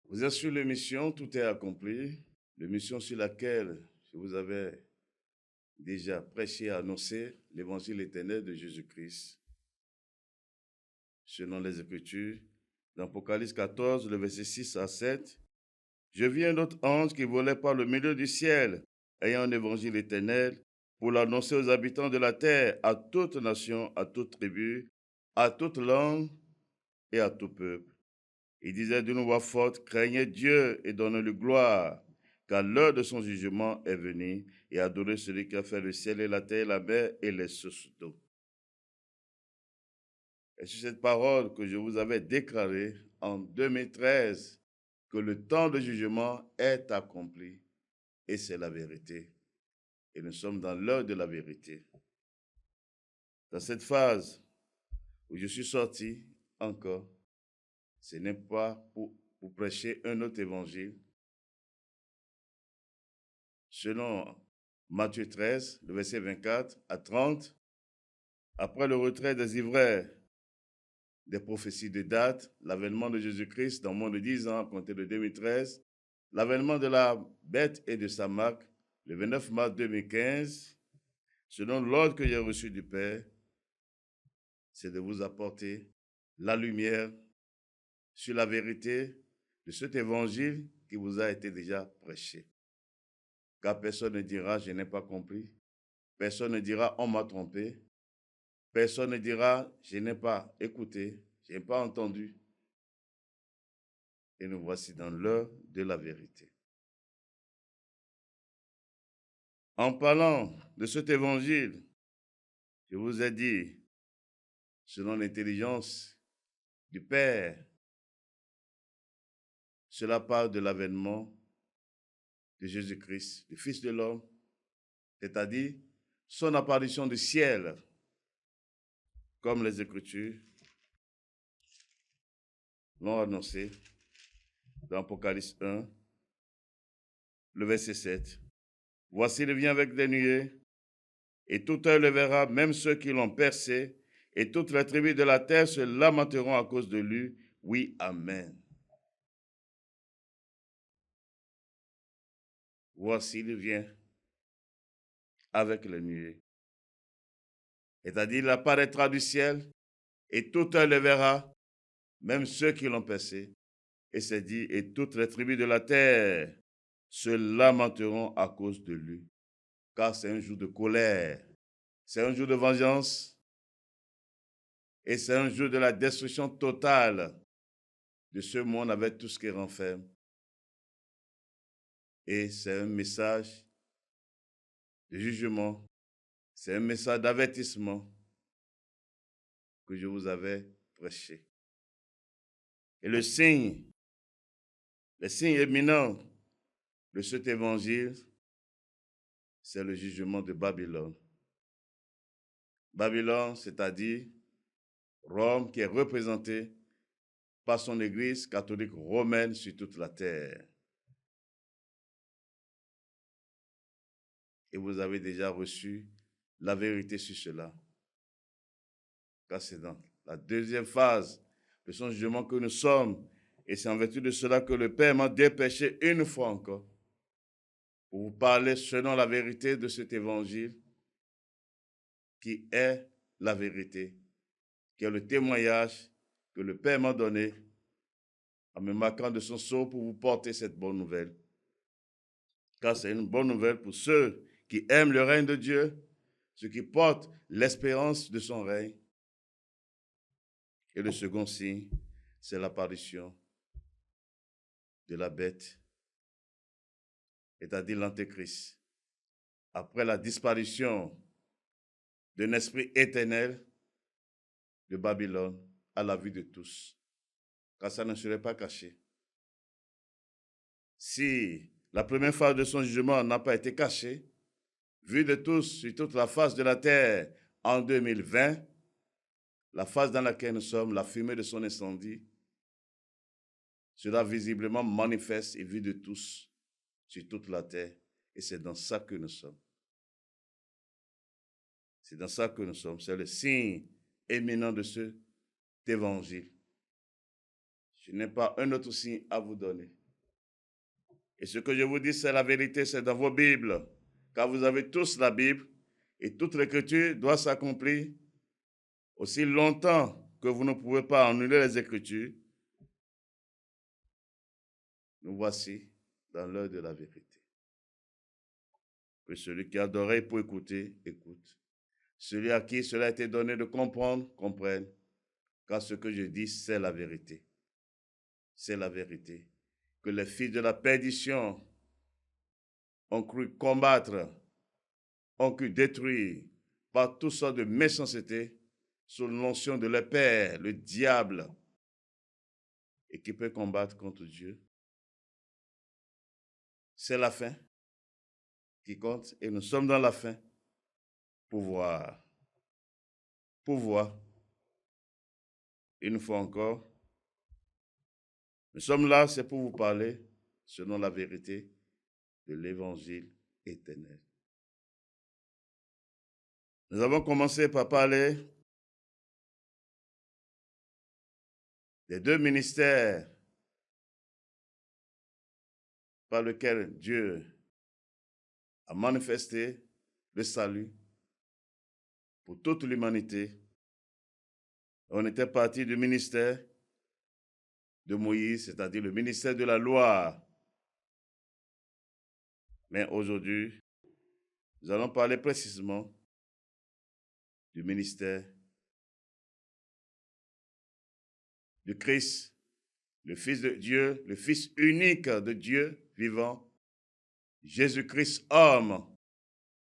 Vous êtes sur l'émission Tout est accompli, l'émission sur laquelle je vous avais déjà prêché et annoncé l'évangile éternel de Jésus-Christ. Selon les Écritures, dans Apocalypse 14, le verset 6 à 7, je vis un autre ange qui volait par le milieu du ciel, ayant un évangile éternel, pour l'annoncer aux habitants de la terre, à toute nation, à toute tribu, à toute langue et à tout peuple. Il disait d'une voix forte, craignez Dieu et donnez-lui gloire, car l'heure de son jugement est venue, et adorez celui qui a fait le ciel et la terre, la mer et les sources d'eau. Et sur cette parole que je vous avais déclarée en 2013, que le temps de jugement est accompli, et c'est la vérité. Et nous sommes dans l'heure de la vérité. Dans cette phase où je suis sorti encore, ce n'est pas pour prêcher un autre évangile. Selon Matthieu 13, le verset 24 à 30, après le retrait des ivraires, des prophéties de date, l'avènement de Jésus-Christ dans moins de 10 ans, à compter de 2013, l'avènement de la bête et de sa marque, le 29 mars 2015, selon l'ordre que j'ai reçu du Père, c'est de vous apporter la lumière sur la vérité de cet évangile qui vous a été déjà prêché. Car personne ne dira, je n'ai pas compris. Personne ne dira, on m'a trompé. Personne ne dira, je n'ai pas écouté, je n'ai pas entendu. Et nous voici dans l'heure de la vérité. En parlant de cet évangile, je vous ai dit, selon l'intelligence du Père, cela parle de l'avènement de Jésus-Christ, le Fils de l'homme, c'est-à-dire son apparition du ciel, comme les Écritures l'ont annoncé dans Apocalypse 1, le verset 7. Voici, il vient avec des nuées, et tout œil le verra, même ceux qui l'ont percé, et toutes les tribus de la terre se lamenteront à cause de lui. Oui, amen. Voici, il vient avec les nuées. C'est-à-dire, il apparaîtra du ciel, et tout œil le verra, même ceux qui l'ont percé. Et c'est dit, et toutes les tribus de la terre se lamenteront à cause de lui. Car c'est un jour de colère, c'est un jour de vengeance, et c'est un jour de la destruction totale de ce monde avec tout ce qui renferme. Et c'est un message de jugement, c'est un message d'avertissement que je vous avais prêché. Et le signe éminent de cet évangile, c'est le jugement de Babylone. Babylone, c'est-à-dire Rome, qui est représentée par son Église catholique romaine sur toute la terre. Et vous avez déjà reçu la vérité sur cela. Car c'est dans la deuxième phase de son jugement que nous sommes. Et c'est en vertu de cela que le Père m'a dépêché une fois encore pour vous parler selon la vérité de cet évangile qui est la vérité, qui est le témoignage que le Père m'a donné en me marquant de son sceau pour vous porter cette bonne nouvelle. Car c'est une bonne nouvelle pour ceux qui aiment le règne de Dieu, ceux qui portent l'espérance de son règne. Et le second signe, c'est l'apparition de la bête, c'est-à-dire l'Antéchrist. Après la disparition d'un esprit éternel de Babylone à la vue de tous, car ça ne serait pas caché. Si la première phase de son jugement n'a pas été cachée, vue de tous sur toute la face de la terre en 2020, la phase dans laquelle nous sommes, la fumée de son incendie, sera visiblement manifeste et vue de tous sur toute la terre. Et c'est dans ça que nous sommes. C'est dans ça que nous sommes. C'est le signe éminent de cet évangile. Je n'ai pas un autre signe à vous donner. Et ce que je vous dis, c'est la vérité, c'est dans vos Bibles. Car vous avez tous la Bible et toute l'écriture doit s'accomplir. Aussi longtemps que vous ne pouvez pas annuler les Écritures, nous voici dans l'heure de la vérité. Que celui qui a d'oreilles pour écouter, écoute. Celui à qui cela a été donné de comprendre, comprenne. Car ce que je dis, c'est la vérité. C'est la vérité. Que les fils de la perdition ont cru combattre, ont cru détruire par toutes sortes de méchanceté sous l'onction de leur père, le diable, et qui peut combattre contre Dieu. C'est la fin qui compte et nous sommes dans la fin pour voir. Une fois encore, nous sommes là, c'est pour vous parler selon la vérité de l'évangile éternel. Nous avons commencé par parler des deux ministères par lesquels Dieu a manifesté le salut pour toute l'humanité. On était parti du ministère de Moïse, c'est-à-dire le ministère de la loi. Mais aujourd'hui, nous allons parler précisément du ministère du Christ, le Fils de Dieu, le Fils unique de Dieu vivant, Jésus-Christ homme,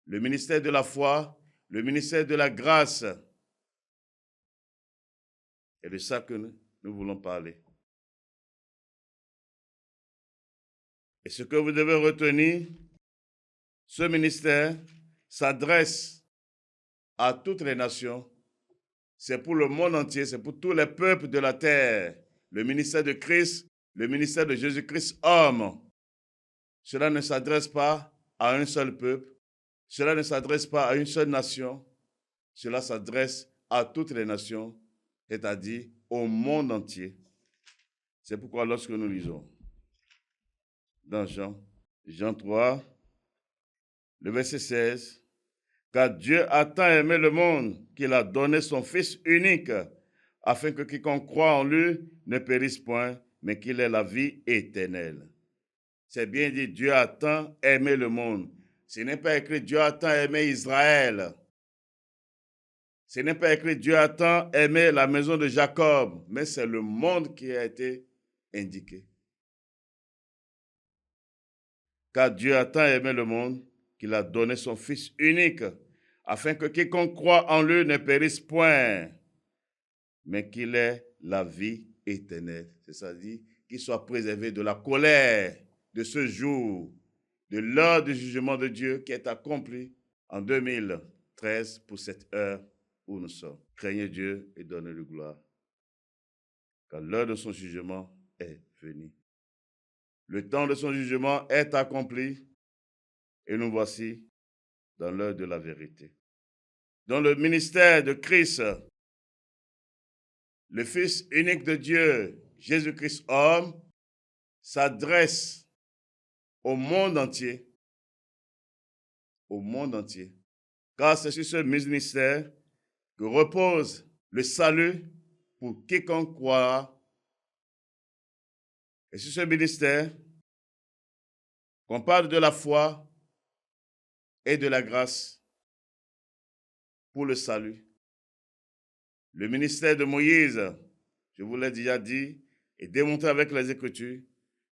le ministère de la foi, le ministère de la grâce. Et de ça que nous voulons parler. Et ce que vous devez retenir, ce ministère s'adresse à toutes les nations. C'est pour le monde entier, c'est pour tous les peuples de la terre. Le ministère de Christ, le ministère de Jésus-Christ homme. Cela ne s'adresse pas à un seul peuple. Cela ne s'adresse pas à une seule nation. Cela s'adresse à toutes les nations, c'est-à-dire au monde entier. C'est pourquoi lorsque nous lisons dans Jean 3, le verset 16, « Car Dieu a tant aimé le monde qu'il a donné son Fils unique, afin que quiconque croit en lui ne périsse point, mais qu'il ait la vie éternelle. » C'est bien dit, Dieu a tant aimé le monde. Ce n'est pas écrit Dieu a tant aimé Israël. Ce n'est pas écrit Dieu a tant aimé la maison de Jacob, mais c'est le monde qui a été indiqué. Car Dieu a tant aimé le monde qu'il a donné son Fils unique, afin que quiconque croit en lui ne périsse point, mais qu'il ait la vie éternelle. C'est-à-dire qu'il soit préservé de la colère de ce jour, de l'heure du jugement de Dieu qui est accompli en 2013 pour cette heure où nous sommes. Craignez Dieu et donnez-lui gloire, car l'heure de son jugement est venue. Le temps de son jugement est accompli et nous voici dans l'heure de la vérité. Dans le ministère de Christ, le Fils unique de Dieu, Jésus-Christ homme, s'adresse au monde entier, car c'est sur ce ministère que repose le salut pour quiconque croira. Et sur ce ministère, qu'on parle de la foi et de la grâce pour le salut. Le ministère de Moïse, je vous l'ai déjà dit, et démontré avec les Écritures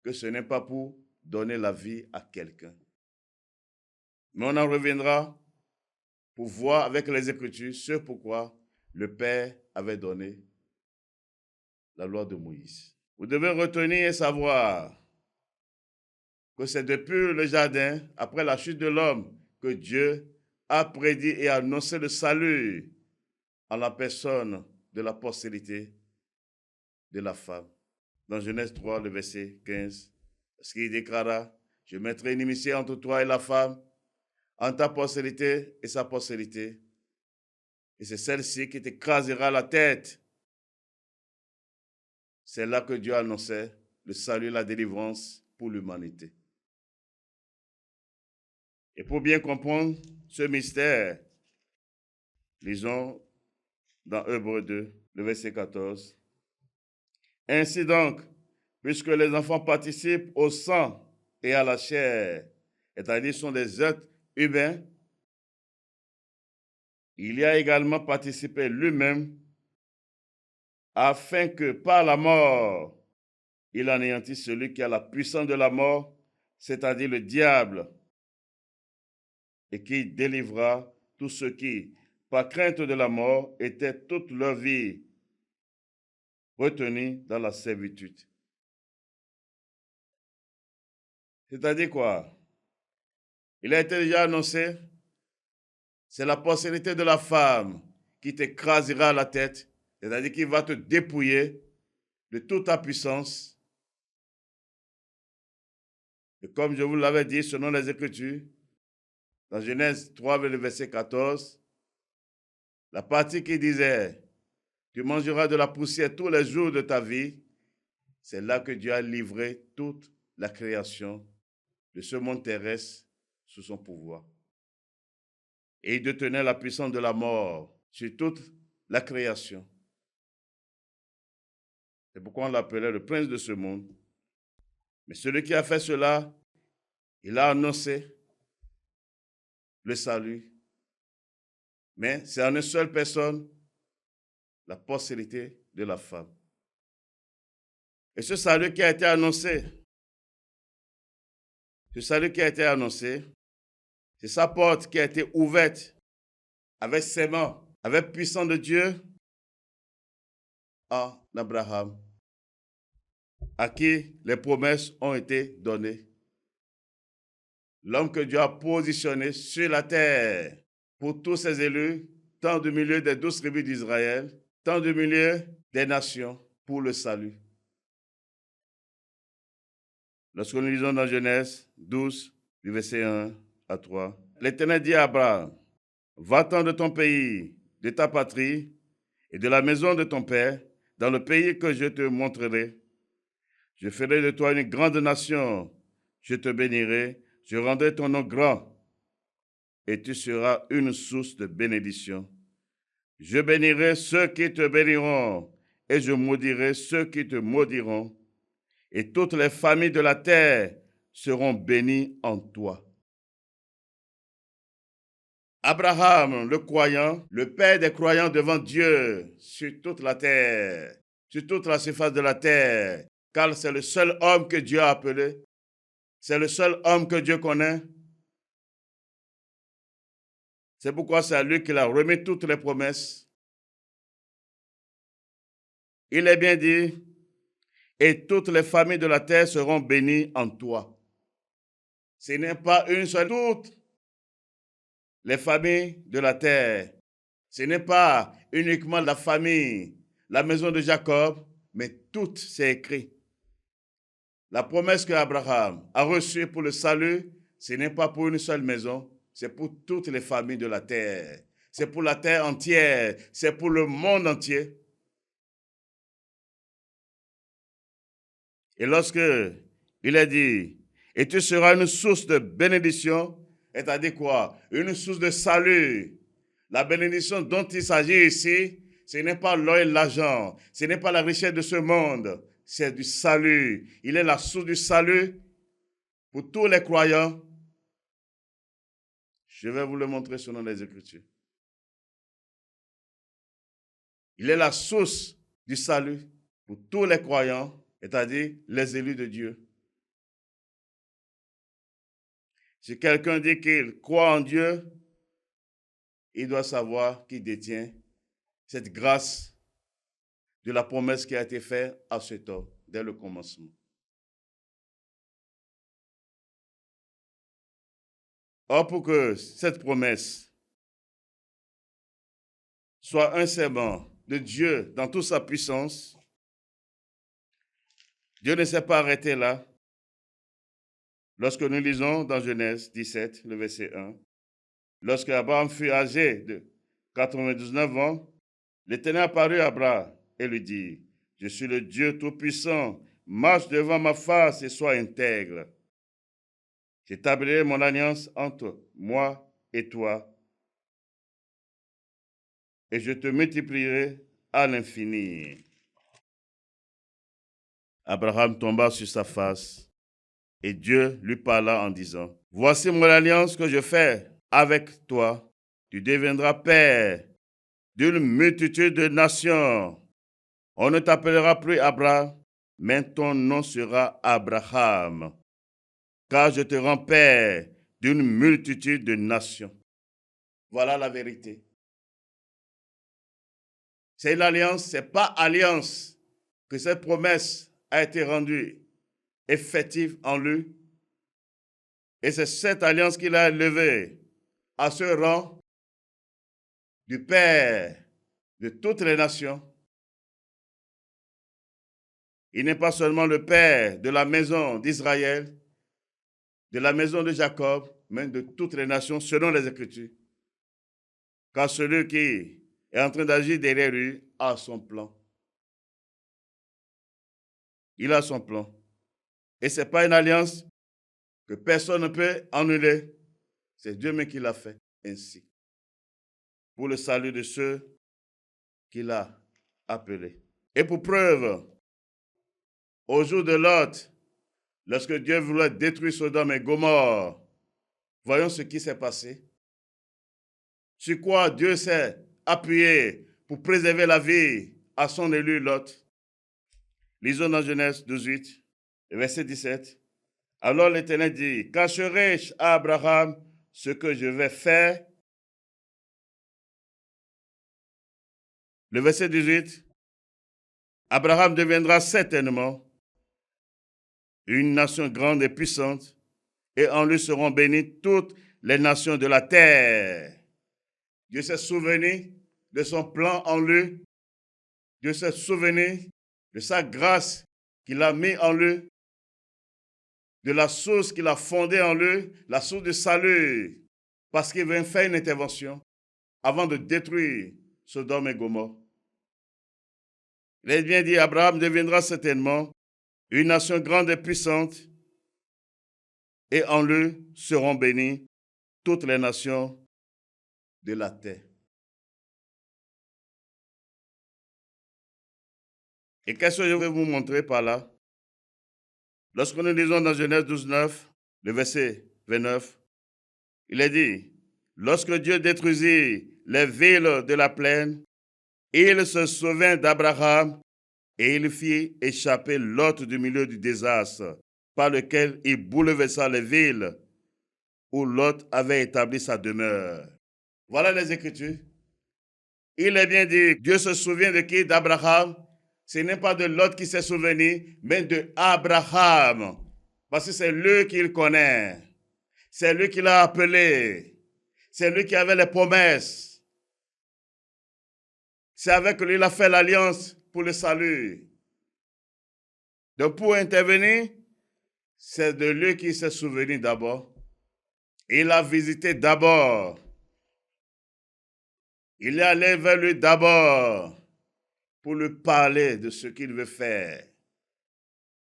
que ce n'est pas pour donner la vie à quelqu'un. Mais on en reviendra pour voir avec les Écritures ce pourquoi le Père avait donné la loi de Moïse. Vous devez retenir et savoir que c'est depuis le jardin, après la chute de l'homme, que Dieu a prédit et annoncé le salut en la personne de la postérité de la femme. Dans Genèse 3, le verset 15, ce qu'il déclara, « Je mettrai une inimitié entre toi et la femme, entre ta postérité et sa postérité, et c'est celle-ci qui t'écrasera la tête. » c'est là que Dieu annonçait le salut et la délivrance pour l'humanité. Et pour bien comprendre ce mystère, lisons dans Hébreux 2, le verset 14. Ainsi donc, puisque les enfants participent au sang et à la chair, c'est-à-dire sont des êtres humains, il y a également participé lui-même afin que par la mort, il anéantisse celui qui a la puissance de la mort, c'est-à-dire le diable, et qui délivra tous ceux qui, par crainte de la mort, étaient toute leur vie retenus dans la servitude. C'est-à-dire quoi? Il a été déjà annoncé, c'est la postérité de la femme qui t'écrasera la tête, c'est-à-dire qui va te dépouiller de toute ta puissance. Et comme je vous l'avais dit, selon les Écritures, dans Genèse 3, verset 14, la partie qui disait « Tu mangeras de la poussière tous les jours de ta vie », c'est là que Dieu a livré toute la création de ce monde terrestre sous son pouvoir. Et il détenait la puissance de la mort sur toute la création. C'est pourquoi on l'appelait le prince de ce monde. Mais celui qui a fait cela, il a annoncé le salut. Mais c'est en une seule personne, la postérité de la femme. Et ce salut qui a été annoncé, c'est sa porte qui a été ouverte avec ses mains, avec puissance de Dieu à Abraham, à qui les promesses ont été données. L'homme que Dieu a positionné sur la terre pour tous ses élus, tant du milieu des 12 tribus d'Israël, tant du milieu des nations, pour le salut. Lorsque nous lisons dans Genèse 12, du verset 1 à 3, l'Éternel dit à Abraham, « Va-t'en de ton pays, de ta patrie et de la maison de ton père, dans le pays que je te montrerai. Je ferai de toi une grande nation, je te bénirai, je rendrai ton nom grand, et tu seras une source de bénédiction. Je bénirai ceux qui te béniront, et je maudirai ceux qui te maudiront, et toutes les familles de la terre seront bénies en toi. » Abraham, le croyant, le père des croyants devant Dieu sur toute la terre, sur toute la surface de la terre, car c'est le seul homme que Dieu a appelé, c'est le seul homme que Dieu connaît. C'est pourquoi c'est à lui qu'il a remis toutes les promesses. Il est bien dit, et toutes les familles de la terre seront bénies en toi. Ce n'est pas une seule, toutes les familles de la terre. Ce n'est pas uniquement la famille, la maison de Jacob, mais toutes, c'est écrit. La promesse que Abraham a reçue pour le salut, ce n'est pas pour une seule maison, c'est pour toutes les familles de la terre. C'est pour la terre entière, c'est pour le monde entier. Et lorsque il est dit, et tu seras une source de bénédiction, c'est-à-dire quoi? Une source de salut. La bénédiction dont il s'agit ici, ce n'est pas l'or et l'argent, ce n'est pas la richesse de ce monde, c'est du salut. Il est la source du salut pour tous les croyants. Je vais vous le montrer selon les Écritures. Il est la source du salut pour tous les croyants, c'est-à-dire les élus de Dieu. Si quelqu'un dit qu'il croit en Dieu, il doit savoir qu'il détient cette grâce de la promesse qui a été faite à cet homme dès le commencement. Or, pour que cette promesse soit un serment de Dieu dans toute sa puissance, Dieu ne s'est pas arrêté là. Lorsque nous lisons dans Genèse 17, le verset 1, lorsque Abraham fut âgé de 99 ans, l'Éternel apparut à Abraham et lui dit, Je suis le Dieu Tout-Puissant. Marche devant ma face et sois intègre. J'établirai mon alliance entre moi et toi, et je te multiplierai à l'infini. Abraham tomba sur sa face, et Dieu lui parla en disant, « Voici mon alliance que je fais avec toi. Tu deviendras père d'une multitude de nations. On ne t'appellera plus Abraham, mais ton nom sera Abraham, car je te rends père d'une multitude de nations. » Voilà la vérité. C'est une alliance, ce n'est pas alliance que cette promesse a été rendue effective en lui. Et c'est cette alliance qu'il a élevée à ce rang du Père de toutes les nations. Il n'est pas seulement le Père de la maison d'Israël, de la maison de Jacob, mais de toutes les nations selon les Écritures. Car celui qui est en train d'agir derrière lui a son plan. Il a son plan. Et ce n'est pas une alliance que personne ne peut annuler. C'est Dieu même qui l'a fait ainsi. Pour le salut de ceux qu'il a appelés. Et pour preuve, au jour de Lot, lorsque Dieu voulait détruire Sodome et Gomorrhe, voyons ce qui s'est passé. Sur quoi Dieu s'est appuyé pour préserver la vie à son élu Lot. Lisons dans Genèse 18, verset 17. Alors l'Éternel dit, « Cacherai-je à Abraham ce que je vais faire ?» Le verset 18. Abraham deviendra certainement une nation grande et puissante, et en lui seront bénies toutes les nations de la terre. Dieu s'est souvenu de son plan en lui. Dieu s'est souvenu de sa grâce qu'il a mis en lui, de la source qu'il a fondée en lui, la source de salut, parce qu'il veut faire une intervention avant de détruire Sodome et Gomorrhe. Il est bien dit, Abraham deviendra certainement une nation grande et puissante, et en lui seront bénies toutes les nations de la terre. Et qu'est-ce que je vais vous montrer par là? Lorsque nous lisons dans Genèse 12, 9, le verset 29, il est dit, « Lorsque Dieu détruisit les villes de la plaine, il se souvint d'Abraham et il fit échapper Lot du milieu du désastre, par lequel il bouleversa les villes où Lot avait établi sa demeure. » Voilà les Écritures. Il est bien dit, Dieu se souvient de qui? D'Abraham. Ce n'est pas de Lot qui s'est souvenu, mais de Abraham. Parce que c'est lui qu'il connaît. C'est lui qui l'a appelé. C'est lui qui avait les promesses. C'est avec lui qu'il a fait l'alliance pour le salut. Donc pour intervenir, c'est de lui qui s'est souvenu d'abord. Il a visité d'abord. Il est allé vers lui d'abord pour lui parler de ce qu'il veut faire.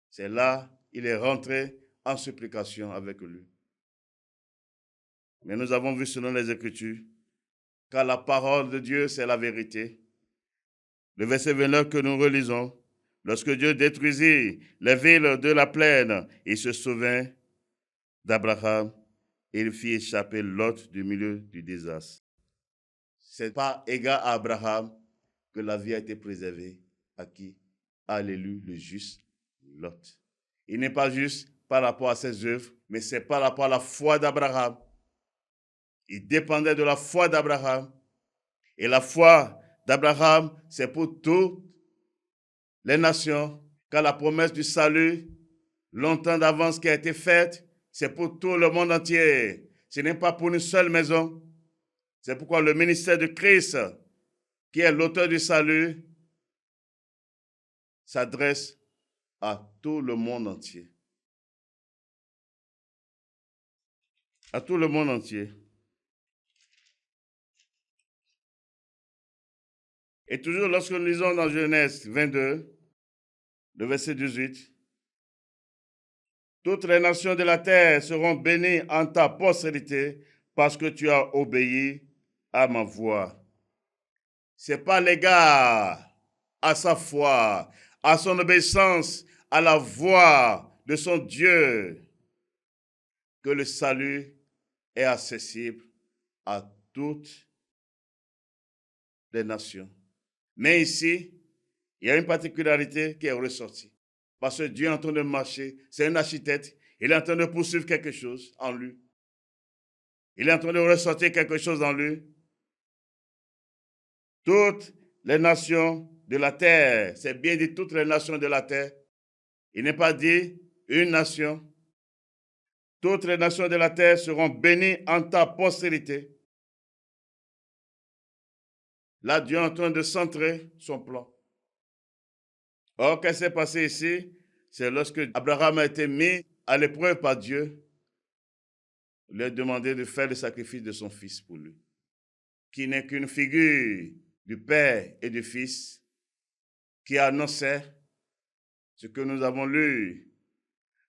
C'est là qu'il est rentré en supplication avec lui. Mais nous avons vu selon les Écritures, car la parole de Dieu, c'est la vérité. Le verset 29 que nous relisons, lorsque Dieu détruisit les villes de la plaine, il se souvint d'Abraham et il fit échapper Lot du milieu du désastre. Ce n'est pas égal à Abraham que la vie a été préservée. À qui? À l'élu, le juste Lot. Il n'est pas juste par rapport à ses œuvres, mais c'est par rapport à la foi d'Abraham. Il dépendait de la foi d'Abraham. Et la foi d'Abraham, c'est pour toutes les nations, car la promesse du salut, longtemps d'avance qui a été faite, c'est pour tout le monde entier. Ce n'est pas pour une seule maison. C'est pourquoi le ministère de Christ, qui est l'auteur du salut, s'adresse à tout le monde entier. À tout le monde entier. Et toujours lorsque nous lisons dans Genèse 22, le verset 18. Toutes les nations de la terre seront bénies en ta postérité parce que tu as obéi à ma voix. Ce n'est pas l'égard à sa foi, à son obéissance, à la voix de son Dieu que le salut est accessible à toutes les nations. Mais ici, il y a une particularité qui est ressortie. Parce que Dieu est en train de marcher, c'est un architecte, il est en train de poursuivre quelque chose en lui. Il est en train de ressortir quelque chose en lui. Toutes les nations de la terre, c'est bien dit toutes les nations de la terre. Il n'est pas dit une nation. Toutes les nations de la terre seront bénies en ta postérité. Là, Dieu est en train de centrer son plan. Or, qu'est-ce qui s'est passé ici? C'est lorsque Abraham a été mis à l'épreuve par Dieu, il lui a demandé de faire le sacrifice de son fils pour lui, qui n'est qu'une figure du Père et du Fils, qui annonçait ce que nous avons lu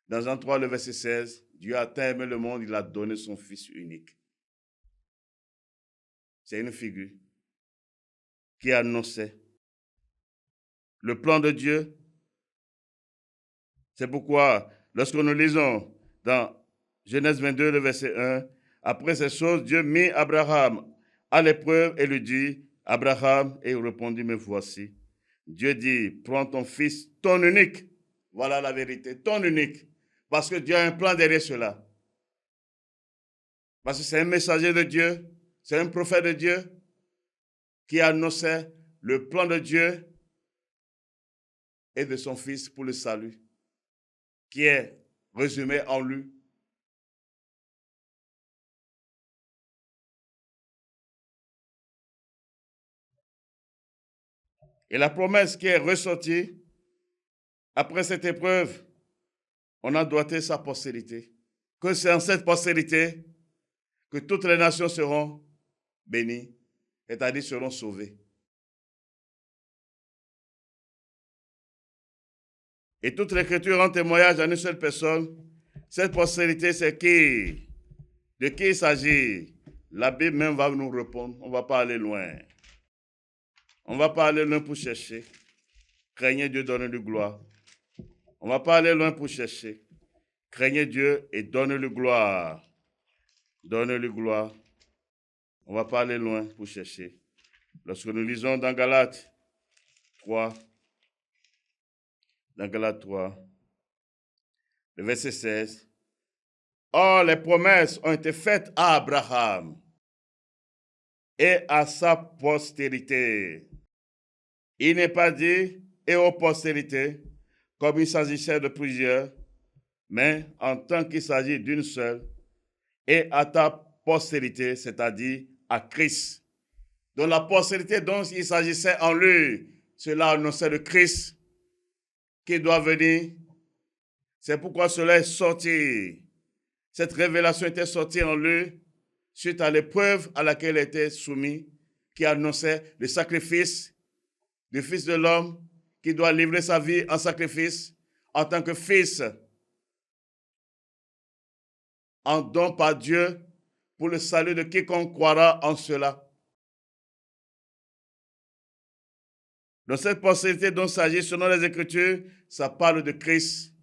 dans Jean 3, le verset 16. Dieu a tant aimé le monde, il a donné son Fils unique. C'est une figure qui annonçait le plan de Dieu. C'est pourquoi, lorsque nous lisons dans Genèse 22, le verset 1, après ces choses, Dieu mit Abraham à l'épreuve et lui dit, Abraham, et il répondit, me voici. Dieu dit, prends ton fils, ton unique. Voilà la vérité, ton unique. Parce que Dieu a un plan derrière cela. Parce que c'est un messager de Dieu, c'est un prophète de Dieu qui annonçait le plan de Dieu et de son fils pour le salut, qui est résumé en lui. Et la promesse qui est ressortie après cette épreuve, on a doigté sa postérité. Que c'est en cette postérité que toutes les nations seront bénies, c'est-à-dire seront sauvées. Et toute l'écriture rend témoignage à une seule personne. Cette postérité, c'est qui? De qui il s'agit? La Bible même va nous répondre. On ne va pas aller loin. On ne va pas aller loin pour chercher. Craignez Dieu, donnez-lui gloire. On ne va pas aller loin pour chercher. Craignez Dieu et donnez-lui gloire. Donnez-lui gloire. On ne va pas aller loin pour chercher. Lorsque nous lisons dans Galates 3, le verset 16, or les promesses ont été faites à Abraham et à sa postérité. Il n'est pas dit et aux postérités, comme il s'agissait de plusieurs, mais en tant qu'il s'agit d'une seule, et à ta postérité, c'est-à-dire à Christ. Donc la postérité dont il s'agissait en lui, cela annonçait le Christ qui doit venir. C'est pourquoi cela est sorti. Cette révélation était sortie en lui suite à l'épreuve à laquelle il était soumis, qui annonçait le sacrifice du Fils de l'homme qui doit livrer sa vie en sacrifice en tant que fils, en don par Dieu pour le salut de quiconque croira en cela. Dans cette postérité dont il s'agit selon les Écritures, ça parle de Christ.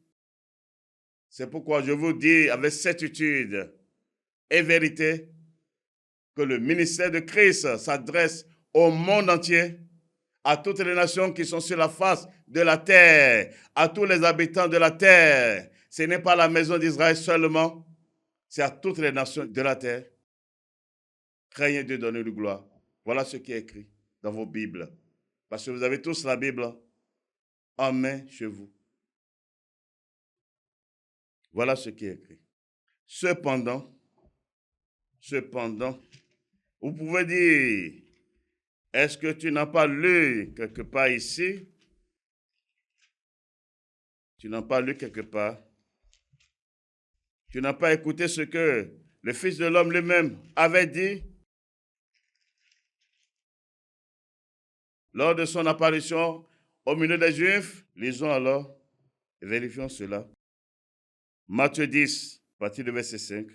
C'est pourquoi je vous dis avec certitude et vérité que le ministère de Christ s'adresse au monde entier, à toutes les nations qui sont sur la face de la terre, à tous les habitants de la terre. Ce n'est pas la maison d'Israël seulement, c'est à toutes les nations de la terre. Craignez Dieu, donnez-lui gloire. Voilà ce qui est écrit dans vos Bibles. Parce que vous avez tous la Bible en main chez vous. Voilà ce qui est écrit. Cependant, vous pouvez dire, est-ce que tu n'as pas lu quelque part ici? Tu n'as pas lu quelque part? Tu n'as pas écouté ce que le Fils de l'homme lui-même avait dit lors de son apparition au milieu des Juifs. Lisons alors et vérifions cela. Matthieu 10, à partir du verset 5.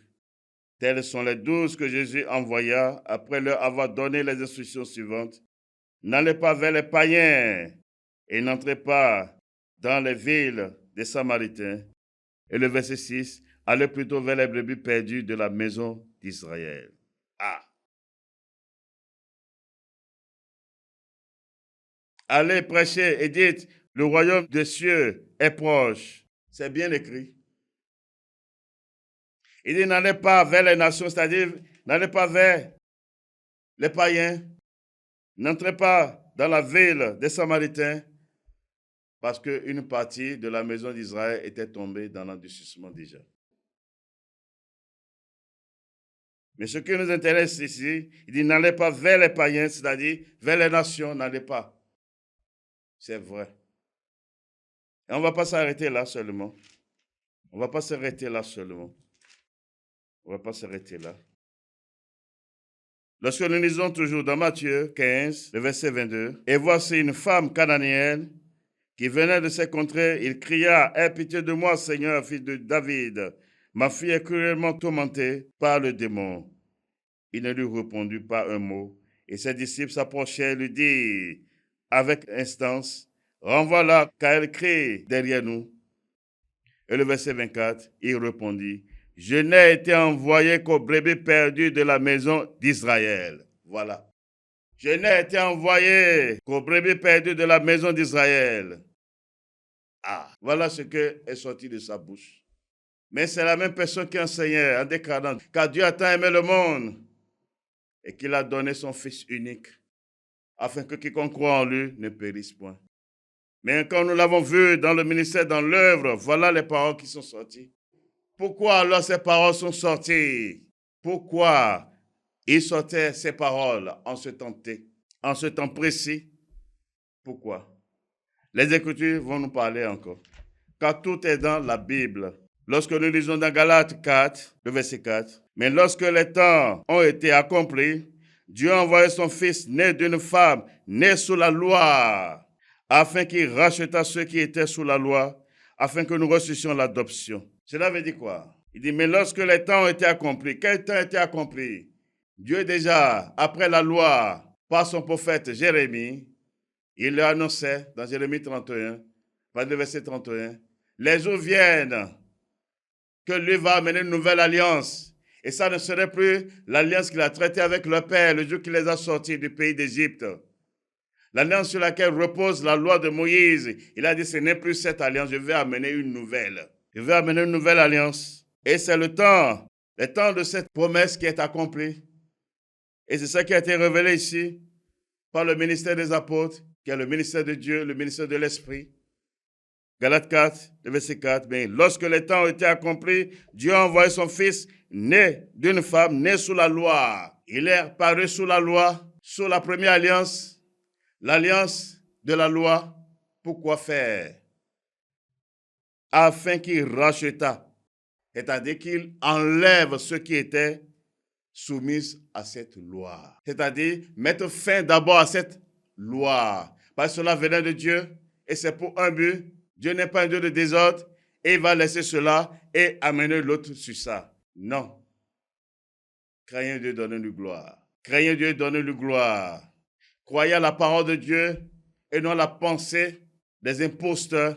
Tels sont les 12 que Jésus envoya après leur avoir donné les instructions suivantes. N'allez pas vers les païens et n'entrez pas dans les villes des Samaritains. Et le verset 6, allez plutôt vers les brebis perdues de la maison d'Israël. Ah! Allez prêcher et dites, le royaume des cieux est proche. C'est bien écrit. Il dit, n'allez pas vers les nations, c'est-à-dire, n'allez pas vers les païens. N'entrez pas dans la ville des Samaritains, parce qu'une partie de la maison d'Israël était tombée dans l'endurcissement déjà. Mais ce qui nous intéresse ici, il dit, n'allez pas vers les païens, c'est-à-dire vers les nations, n'allez pas. C'est vrai. Et on ne va pas s'arrêter là seulement. On ne va pas s'arrêter là seulement. On ne va pas s'arrêter là. Lorsque nous lisons toujours dans Matthieu 15, le verset 22, « Et voici une femme cananéenne qui venait de ces contrées, il cria, « Aie pitié de moi, Seigneur, fils de David. Ma fille est cruellement tourmentée par le démon. » Il ne lui répondit pas un mot. Et ses disciples s'approchaient et lui dirent avec instance, « Renvoie-la, car elle crie derrière nous. » Et le verset 24, il répondit, « Je n'ai été envoyé qu'aux brebis perdues de la maison d'Israël. » Voilà. « Je n'ai été envoyé qu'aux brebis perdues de la maison d'Israël. » Ah, voilà ce qui est sorti de sa bouche. Mais c'est la même personne qui enseignait en déclarant, « Car Dieu a tant aimé le monde et qu'il a donné son Fils unique, afin que quiconque croit en lui ne périsse point. » Mais quand nous l'avons vu dans le ministère, dans l'œuvre, voilà les paroles qui sont sorties. Pourquoi alors ces paroles sont sorties? Pourquoi il sortait ces paroles en ce temps précis? Pourquoi? Les Écritures vont nous parler encore. Car tout est dans la Bible. Lorsque nous lisons dans Galates 4, le verset 4, « Mais lorsque les temps ont été accomplis, Dieu a envoyé son Fils né d'une femme, né sous la loi, afin qu'il rachetât ceux qui étaient sous la loi, afin que nous reçussions l'adoption. » Cela veut dire quoi? Il dit, mais lorsque les temps ont été accomplis, quel temps a été accompli? Dieu déjà, après la loi, par son prophète Jérémie, il le annonçait dans Jérémie 31, par le verset 31, les jours viennent que lui va amener une nouvelle alliance. Et ça ne serait plus l'alliance qu'il a traitée avec leur père le jour qu'il les a sortis du pays d'Égypte. L'alliance sur laquelle repose la loi de Moïse. Il a dit, ce n'est plus cette alliance, je vais amener une nouvelle. Je vais amener une nouvelle alliance. Et c'est le temps de cette promesse qui est accomplie. Et c'est ça qui a été révélé ici par le ministère des apôtres, qui est le ministère de Dieu, le ministère de l'Esprit. Galates 4, le verset 4, mais lorsque les temps ont été accomplis, Dieu a envoyé son Fils, né d'une femme, né sous la loi. Il est apparu sous la loi, sous la première alliance, l'alliance de la loi. Pourquoi faire? Afin qu'il rachetât, c'est-à-dire qu'il enlève ceux qui étaient soumis à cette loi. C'est-à-dire mettre fin d'abord à cette loi. Parce que cela venait de Dieu et c'est pour un but. Dieu n'est pas un Dieu de désordre et il va laisser cela et amener l'autre sur ça. Non. Craignez Dieu, donnez-lui gloire. Craignez Dieu, donnez-lui gloire. Croyez à la parole de Dieu et non à la pensée des imposteurs,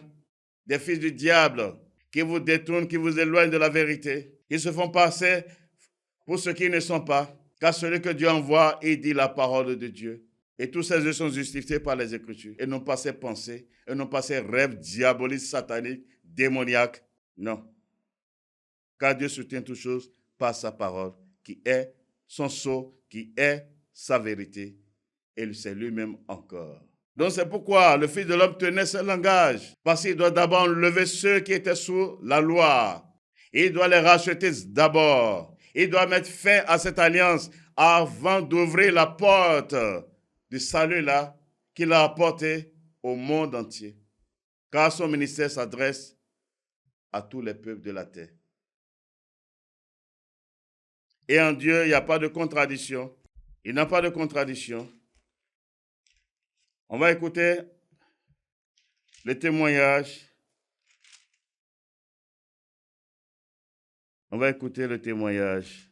des fils du diable qui vous détournent, qui vous éloignent de la vérité, qui se font passer pour ceux qui ne sont pas. Car celui que Dieu envoie, il dit la parole de Dieu. Et tous ces œuvres sont justifiés par les Écritures. Et non pas ces pensées, et non pas ces rêves diaboliques, sataniques, démoniaques. Non. Car Dieu soutient toutes choses par sa parole, qui est son sceau, qui est sa vérité. Et c'est lui-même encore. Donc c'est pourquoi le Fils de l'homme tenait ce langage. Parce qu'il doit d'abord enlever ceux qui étaient sous la loi. Il doit les racheter d'abord. Il doit mettre fin à cette alliance avant d'ouvrir la porte du salut là qu'il a apporté au monde entier. Car son ministère s'adresse à tous les peuples de la terre. Et en Dieu, il n'y a pas de contradiction. Il n'y a pas de contradiction. On va écouter le témoignage. On va écouter le témoignage.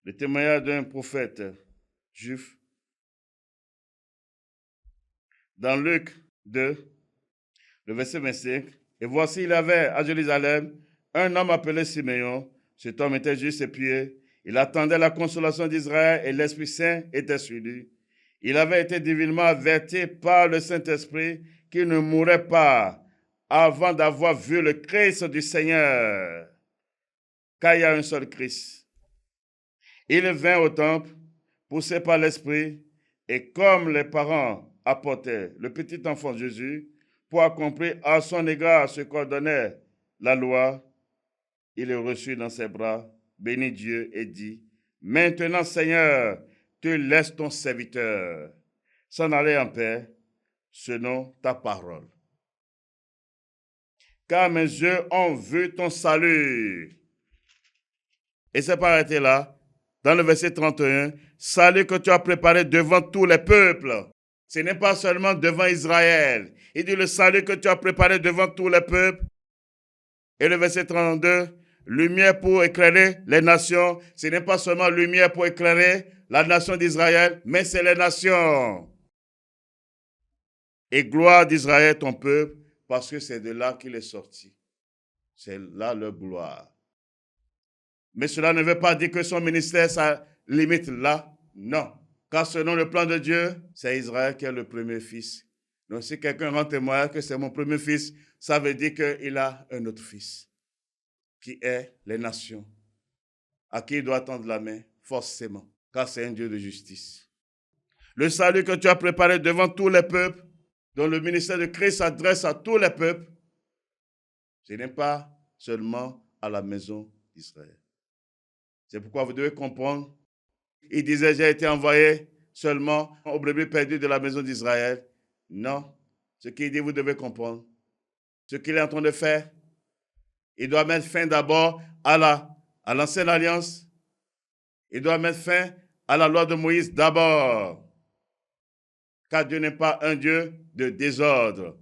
Le témoignage d'un prophète juif. Dans Luc 2, le verset 25. Et voici, il avait à Jérusalem un homme appelé Siméon. Cet homme était juste et pieux. Il attendait la consolation d'Israël et l'Esprit Saint était sur lui. Il avait été divinement averti par le Saint-Esprit qu'il ne mourrait pas avant d'avoir vu le Christ du Seigneur. Car il y a un seul Christ. Il vint au temple, poussé par l'Esprit, et comme les parents apportaient le petit enfant Jésus pour accomplir à son égard ce qu'ordonnait la loi, il le reçut dans ses bras, bénit Dieu et dit, « Maintenant, Seigneur, tu laisses ton serviteur s'en aller en paix, selon ta parole. Car mes yeux ont vu ton salut. » Et c'est pas arrêté là. Dans le verset 31, « Salut que tu as préparé devant tous les peuples. » Ce n'est pas seulement devant Israël. Il dit le salut que tu as préparé devant tous les peuples. Et le verset 32, « Lumière pour éclairer les nations. » Ce n'est pas seulement lumière pour éclairer la nation d'Israël, mais c'est les nations. Et gloire d'Israël, ton peuple, parce que c'est de là qu'il est sorti. C'est là leur gloire. Mais cela ne veut pas dire que son ministère, ça limite là. Non. Car selon le plan de Dieu, c'est Israël qui est le premier fils. Donc si quelqu'un rend témoignage que c'est mon premier fils, ça veut dire qu'il a un autre fils, qui est les nations, à qui il doit tendre la main, forcément, car c'est un Dieu de justice. Le salut que tu as préparé devant tous les peuples, dont le ministère de Christ s'adresse à tous les peuples, ce n'est pas seulement à la maison d'Israël. C'est pourquoi vous devez comprendre. Il disait, j'ai été envoyé seulement aux brebis perdues de la maison d'Israël. Non. Ce qu'il dit, vous devez comprendre. Ce qu'il est en train de faire, il doit mettre fin d'abord à l'ancienne alliance. Il doit mettre fin à la loi de Moïse d'abord. Car Dieu n'est pas un Dieu de désordre.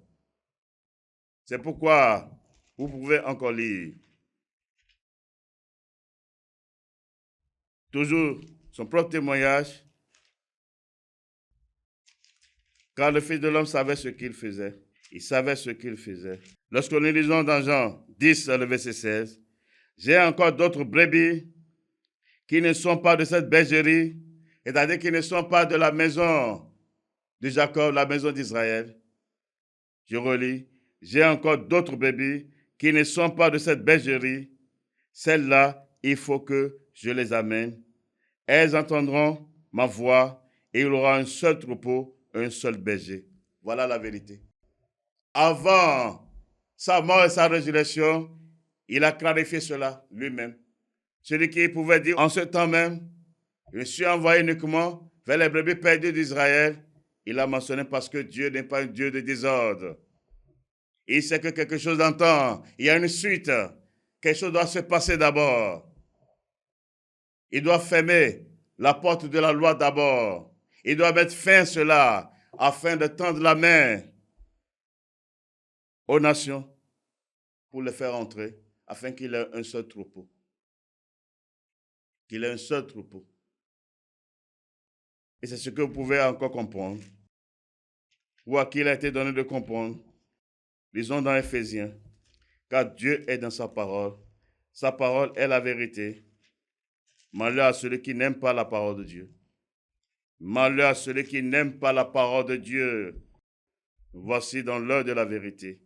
C'est pourquoi vous pouvez encore lire. Toujours son propre témoignage. Car le Fils de l'homme savait ce qu'il faisait. Il savait ce qu'il faisait. Lorsque nous lisons dans Jean 10, le verset 16, « J'ai encore d'autres brebis qui ne sont pas de cette bergerie, c'est-à-dire qui ne sont pas de la maison de Jacob, la maison d'Israël. » Je relis, « J'ai encore d'autres brebis qui ne sont pas de cette bergerie. Celles-là, il faut que je les amène. Elles entendront ma voix et il y aura un seul troupeau, un seul berger. » Voilà la vérité. Avant sa mort et sa résurrection, il a clarifié cela lui-même. Celui qui pouvait dire en ce temps même, je suis envoyé uniquement vers les brebis perdues d'Israël, il a mentionné parce que Dieu n'est pas un Dieu de désordre. Il sait que quelque chose d'entend, il y a une suite, quelque chose doit se passer d'abord. Il doit fermer la porte de la loi d'abord. Il doit mettre fin à cela afin de tendre la main aux nations pour les faire entrer, afin qu'il ait un seul troupeau. Qu'il ait un seul troupeau. Et c'est ce que vous pouvez encore comprendre, ou à qui il a été donné de comprendre. Lisons dans Éphésiens, car Dieu est dans sa parole est la vérité. Malheur à celui qui n'aime pas la parole de Dieu. Malheur à celui qui n'aime pas la parole de Dieu. Voici dans l'heure de la vérité.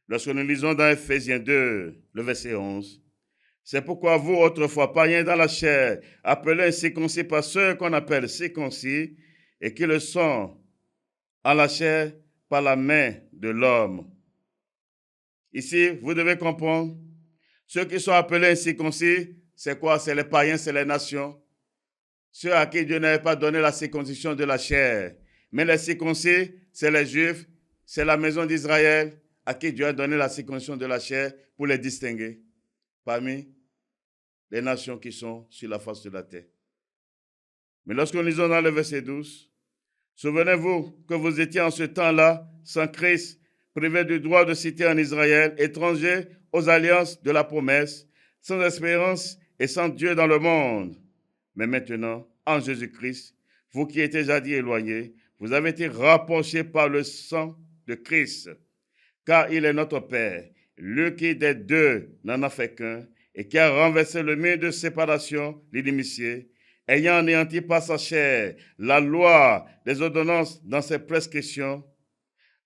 Lorsque nous lisons dans Éphésiens 2, le verset 11, « C'est pourquoi vous, autrefois, païens dans la chair, appelés incirconcis par ceux qu'on appelle circoncis, et qui le sont en la chair par la main de l'homme. » Ici, vous devez comprendre, ceux qui sont appelés incirconcis, c'est quoi? C'est les païens, c'est les nations. Ceux à qui Dieu n'avait pas donné la circoncision de la chair. Mais les circoncis, c'est les Juifs, c'est la maison d'Israël, à qui Dieu a donné la circoncision de la chair pour les distinguer parmi les nations qui sont sur la face de la terre. Mais lorsque nous lisons dans le verset 12, souvenez-vous que vous étiez en ce temps-là sans Christ, privés du droit de cité en Israël, étrangers aux alliances de la promesse, sans espérance et sans Dieu dans le monde. Mais maintenant, en Jésus-Christ, vous qui étiez jadis éloignés, vous avez été rapprochés par le sang de Christ, car il est notre Père, lui qui des deux n'en a fait qu'un, et qui a renversé le mur de séparation, l'inimitié, ayant anéanti par sa chair la loi des ordonnances dans ses prescriptions,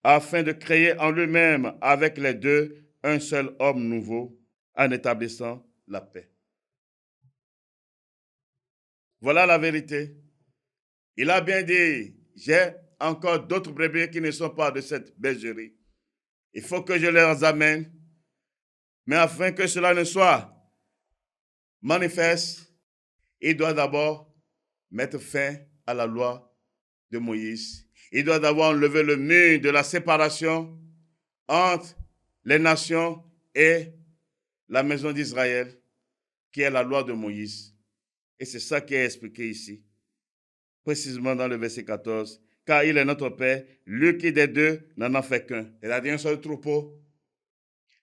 afin de créer en lui-même avec les deux un seul homme nouveau, en établissant la paix. Voilà la vérité. Il a bien dit, j'ai encore d'autres brebis qui ne sont pas de cette bergerie. Il faut que je les amène, mais afin que cela ne soit manifeste, il doit d'abord mettre fin à la loi de Moïse. Il doit d'abord enlever le mur de la séparation entre les nations et la maison d'Israël, qui est la loi de Moïse. Et c'est ça qui est expliqué ici, précisément dans le verset 14. Car il est notre Père, lui qui des deux n'en a fait qu'un. C'est-à-dire un seul troupeau.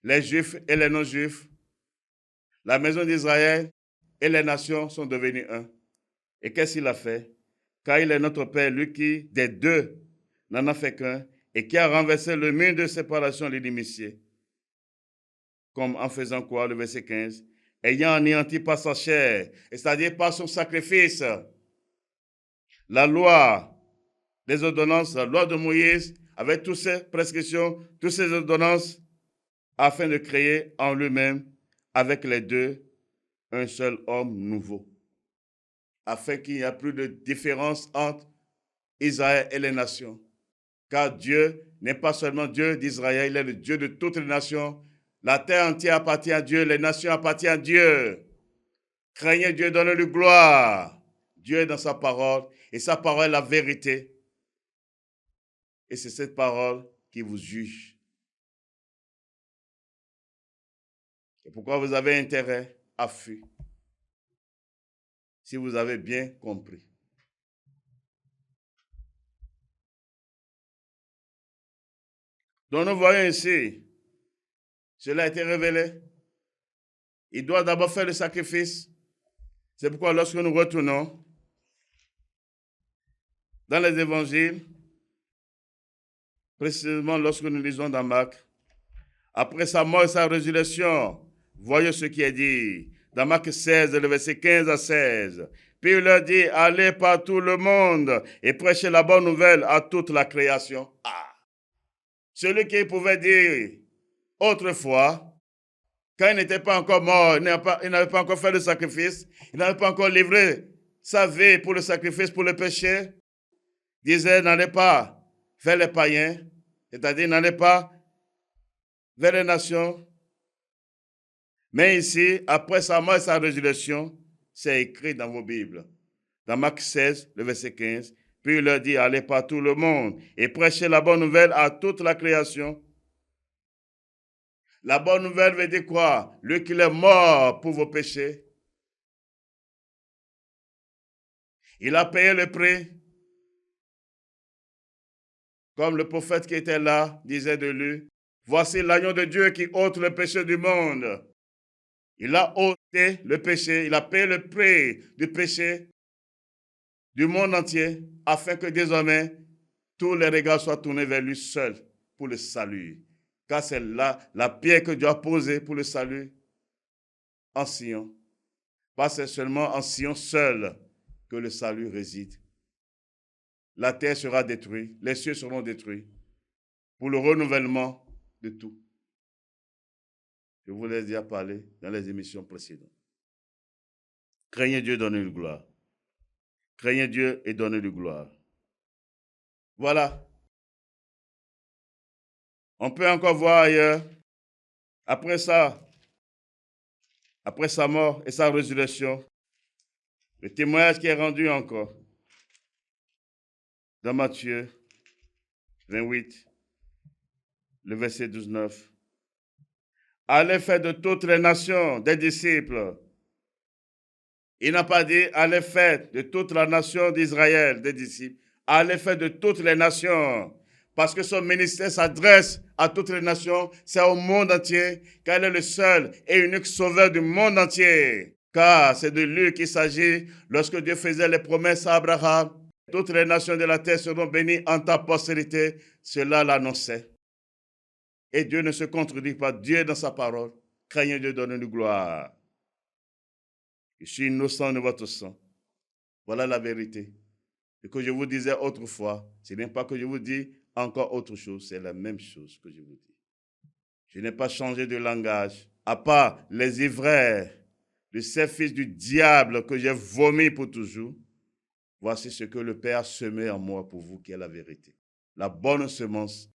Les Juifs et les non-Juifs, la maison d'Israël et les nations sont devenus un. Et qu'est-ce qu'il a fait? Car il est notre Père, lui qui des deux n'en a fait qu'un, et qui a renversé le mur de séparation, l'inimitié. Comme en faisant quoi, le verset 15, ayant anéanti par sa chair, c'est-à-dire par son sacrifice, la loi des ordonnances, la loi de Moïse, avec toutes ses prescriptions, toutes ses ordonnances, afin de créer en lui-même, avec les deux, un seul homme nouveau, afin qu'il n'y ait plus de différence entre Israël et les nations. Car Dieu n'est pas seulement Dieu d'Israël, il est le Dieu de toutes les nations. La terre entière appartient à Dieu, les nations appartiennent à Dieu. Craignez Dieu, donnez-lui gloire. Dieu est dans sa parole, et sa parole est la vérité. Et c'est cette parole qui vous juge. C'est pourquoi vous avez intérêt à fuir, si vous avez bien compris. Donc nous voyons ici, cela a été révélé. Il doit d'abord faire le sacrifice. C'est pourquoi lorsque nous retournons dans les évangiles, précisément lorsque nous lisons dans Marc, après sa mort et sa résurrection, voyez ce qui est dit dans Marc 16, le verset 15 à 16. Puis il leur dit, allez par tout le monde et prêchez la bonne nouvelle à toute la création. Celui qui pouvait dire autrefois, quand il n'était pas encore mort, il n'avait pas encore fait le sacrifice, il n'avait pas encore livré sa vie pour le sacrifice, pour le péché, disait, n'allez pas vers les païens, c'est-à-dire n'allez pas vers les nations. Mais ici, après sa mort et sa résurrection, c'est écrit dans vos Bibles. Dans Marc 16, le verset 15, puis il leur dit, allez par tout le monde et prêchez la bonne nouvelle à toute la création. La bonne nouvelle veut dire quoi? Lui qui est mort pour vos péchés. Il a payé le prix. Comme le prophète qui était là disait de lui, voici l'agneau de Dieu qui ôte le péché du monde. Il a ôté le péché, il a payé le prix du péché du monde entier, afin que désormais tous les regards soient tournés vers lui seul pour le salut. Car c'est là la pierre que Dieu a posée pour le salut en Sion. Pas c'est seulement en Sion seul que le salut réside. La terre sera détruite, les cieux seront détruits pour le renouvellement de tout. Je vous l'ai déjà parlé dans les émissions précédentes. Craignez Dieu, donnez-lui gloire. Craignez Dieu et donnez-lui gloire. Voilà. On peut encore voir ailleurs, après ça, après sa mort et sa résurrection, le témoignage qui est rendu encore dans Matthieu 28, le verset 19. Allez faire de toutes les nations des disciples. Il n'a pas dit allez faire de toute la nation d'Israël des disciples. Allez faire de toutes les nations. Parce que son ministère s'adresse à toutes les nations, c'est au monde entier, car il est le seul et unique sauveur du monde entier. Car c'est de lui qu'il s'agit lorsque Dieu faisait les promesses à Abraham. Toutes les nations de la terre seront bénies en ta postérité. Cela l'annonçait. Et Dieu ne se contredit pas. Dieu dans sa parole. Craignez Dieu, donnez-nous gloire. Je suis innocent de votre sang. Voilà la vérité. Ce que je vous disais autrefois, ce n'est pas que je vous dis encore autre chose, c'est la même chose que je vous dis. Je n'ai pas changé de langage, à part les ivraires de ces fils du diable que j'ai vomi pour toujours. Voici ce que le Père a semé en moi pour vous, qui est la vérité. La bonne semence,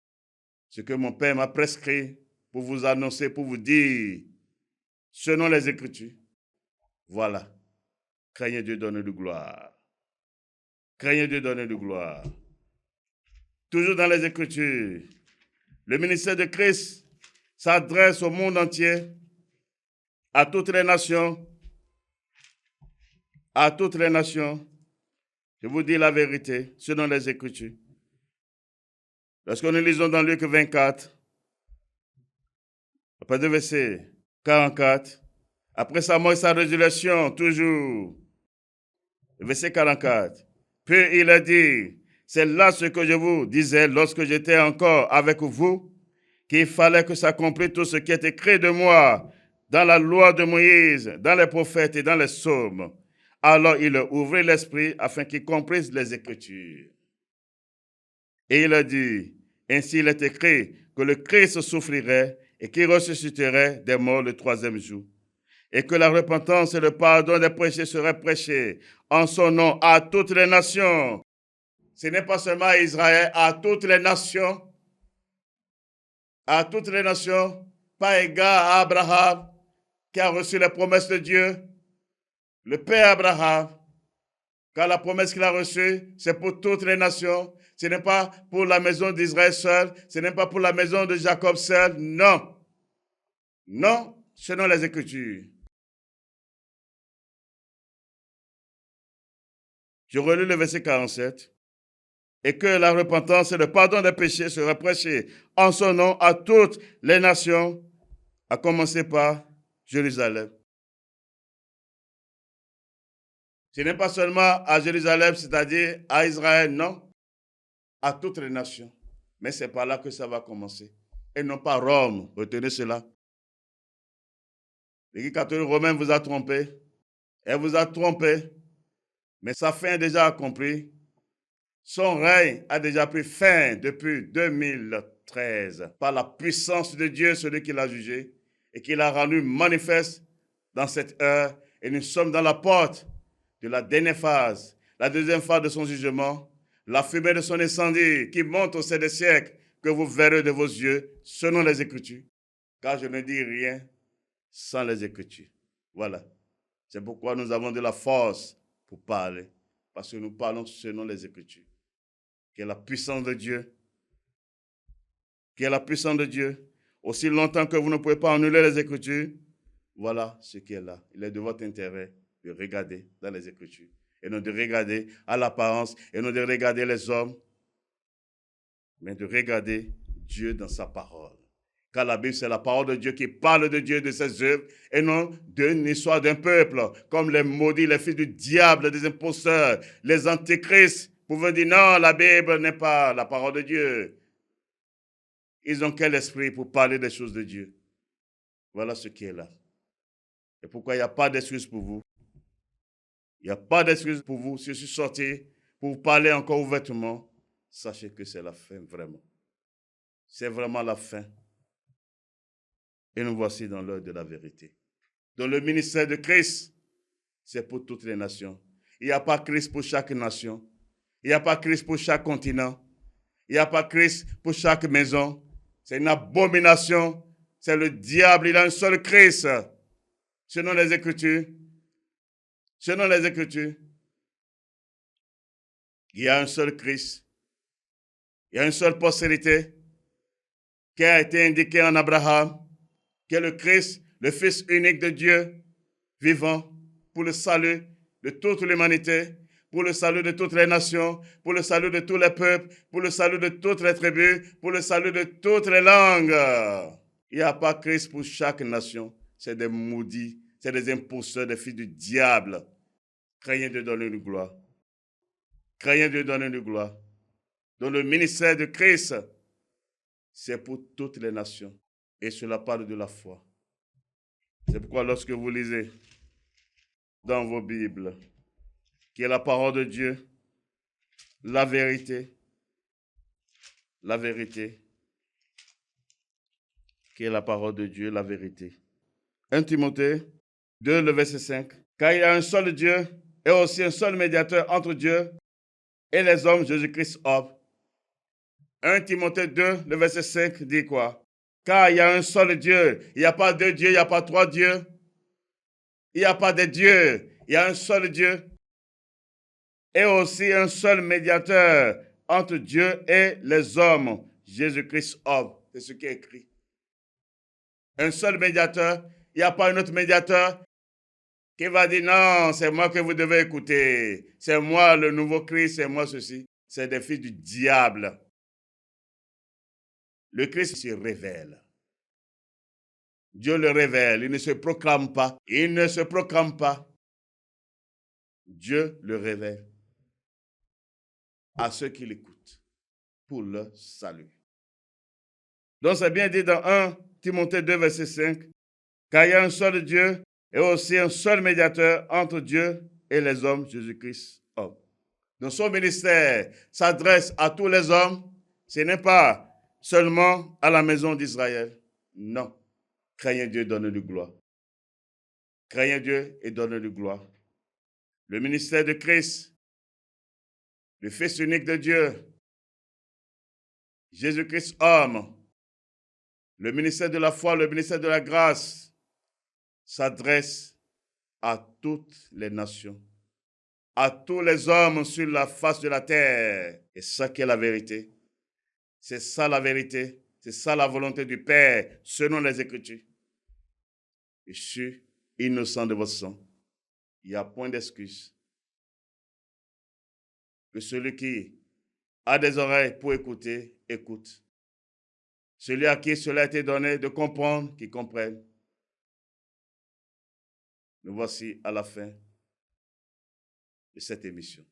ce que mon Père m'a prescrit pour vous annoncer, pour vous dire, selon les Écritures. Voilà. Craignez Dieu, donnez de gloire. Craignez Dieu, donnez de gloire. Toujours dans les Écritures, le ministère de Christ s'adresse au monde entier, à toutes les nations, à toutes les nations. Je vous dis la vérité, selon les Écritures. Lorsque nous lisons dans Luc 24, après le verset 44, après sa mort et sa résurrection, toujours, le verset 44, puis il a dit, c'est là ce que je vous disais lorsque j'étais encore avec vous, qu'il fallait que s'accomplisse tout ce qui est écrit de moi dans la loi de Moïse, dans les prophètes et dans les psaumes. Alors il ouvrit l'esprit afin qu'il comprenne les Écritures. Et il a dit, ainsi il est écrit que le Christ souffrirait et qu'il ressusciterait des morts le troisième jour. Et que la repentance et le pardon des péchés seraient prêchés en son nom à toutes les nations. Ce n'est pas seulement à Israël, à toutes les nations. À toutes les nations, pas égal à Abraham, qui a reçu les promesses de Dieu, le Père Abraham, car la promesse qu'il a reçue, c'est pour toutes les nations. Ce n'est pas pour la maison d'Israël seule, ce n'est pas pour la maison de Jacob seul, non. Non, selon les Écritures. Je relis le verset 47. Et que la repentance et le pardon des péchés seraient prêchés en son nom à toutes les nations, à commencer par Jérusalem. Ce n'est pas seulement à Jérusalem, c'est-à-dire à Israël, non, à toutes les nations. Mais c'est par là que ça va commencer. Et non pas Rome, retenez cela. L'Église catholique romaine vous a trompé. Elle vous a trompé, mais sa fin est déjà accomplie. Son règne a déjà pris fin depuis 2013 par la puissance de Dieu, celui qui l'a jugé et qui l'a rendu manifeste dans cette heure. Et nous sommes dans la porte de la dernière phase, la deuxième phase de son jugement, la fumée de son incendie qui monte au sein des siècles que vous verrez de vos yeux selon les Écritures. Car je ne dis rien sans les Écritures. Voilà. C'est pourquoi nous avons de la force pour parler, parce que nous parlons selon les Écritures. Qui est la puissance de Dieu. Qui est la puissance de Dieu. Aussi longtemps que vous ne pouvez pas annuler les Écritures, voilà ce qui est là. Il est de votre intérêt de regarder dans les Écritures. Et non de regarder à l'apparence, et non de regarder les hommes, mais de regarder Dieu dans sa parole. Car la Bible, c'est la parole de Dieu qui parle de Dieu, de ses œuvres, et non d'une histoire d'un peuple, comme les maudits, les fils du diable, des imposteurs, les antichrists. Vous pouvez dire, non, la Bible n'est pas la parole de Dieu. Ils ont quel esprit pour parler des choses de Dieu? Voilà ce qui est là. Et pourquoi il n'y a pas d'excuse pour vous? Il n'y a pas d'excuse pour vous. Si je suis sorti pour vous parler encore ouvertement, sachez que c'est la fin, vraiment. C'est vraiment la fin. Et nous voici dans l'heure de la vérité. Dans le ministère de Christ, c'est pour toutes les nations. Il n'y a pas Christ pour chaque nation. Il n'y a pas Christ pour chaque continent. Il n'y a pas Christ pour chaque maison. C'est une abomination. C'est le diable. Il a un seul Christ. Selon les Écritures. Selon les Écritures. Il y a un seul Christ. Il y a une seule postérité qui a été indiquée en Abraham, qui est le Christ, le Fils unique de Dieu, vivant pour le salut de toute l'humanité, pour le salut de toutes les nations, pour le salut de tous les peuples, pour le salut de toutes les tribus, pour le salut de toutes les langues. Il n'y a pas Christ pour chaque nation. C'est des maudits, c'est des imposteurs, des fils du diable. Craignez de donner une gloire. Craignez de donner une gloire. Donc le ministère de Christ, c'est pour toutes les nations. Et cela parle de la foi. C'est pourquoi lorsque vous lisez dans vos Bibles, qui est la parole de Dieu, la vérité, qui est la parole de Dieu, la vérité. 1 Timothée 2, le verset 5. Car il y a un seul Dieu et aussi un seul médiateur entre Dieu et les hommes, Jésus-Christ homme. 1 Timothée 2, le verset 5 dit quoi? Car il y a un seul Dieu. Il n'y a pas deux dieux, il n'y a pas trois dieux. Il n'y a pas de dieux. Il y a un seul Dieu. Et aussi un seul médiateur entre Dieu et les hommes, Jésus-Christ homme. C'est ce qui est écrit. Un seul médiateur. Il n'y a pas un autre médiateur qui va dire non, c'est moi que vous devez écouter. C'est moi le nouveau Christ, c'est moi ceci. C'est des fils du diable. Le Christ se révèle. Dieu le révèle. Il ne se proclame pas. Il ne se proclame pas. Dieu le révèle à ceux qui l'écoutent pour leur salut. Donc c'est bien dit dans 1 Timothée 2, verset 5, car il y a un seul Dieu et aussi un seul médiateur entre Dieu et les hommes, Jésus-Christ homme. Donc son ministère s'adresse à tous les hommes. Ce n'est pas seulement à la maison d'Israël. Non. Craignez Dieu, donnez-lui gloire. Craignez Dieu et donnez-lui gloire. Le ministère de Christ, le Fils unique de Dieu, Jésus-Christ homme, le ministère de la foi, le ministère de la grâce, s'adresse à toutes les nations, à tous les hommes sur la face de la terre. Et ça qui est la vérité. C'est ça la vérité. C'est ça la volonté du Père, selon les Écritures. Je suis innocent de votre sang. Il n'y a point d'excuse. Que celui qui a des oreilles pour écouter, écoute. Celui à qui cela a été donné de comprendre, qu'il comprenne. Nous voici à la fin de cette émission.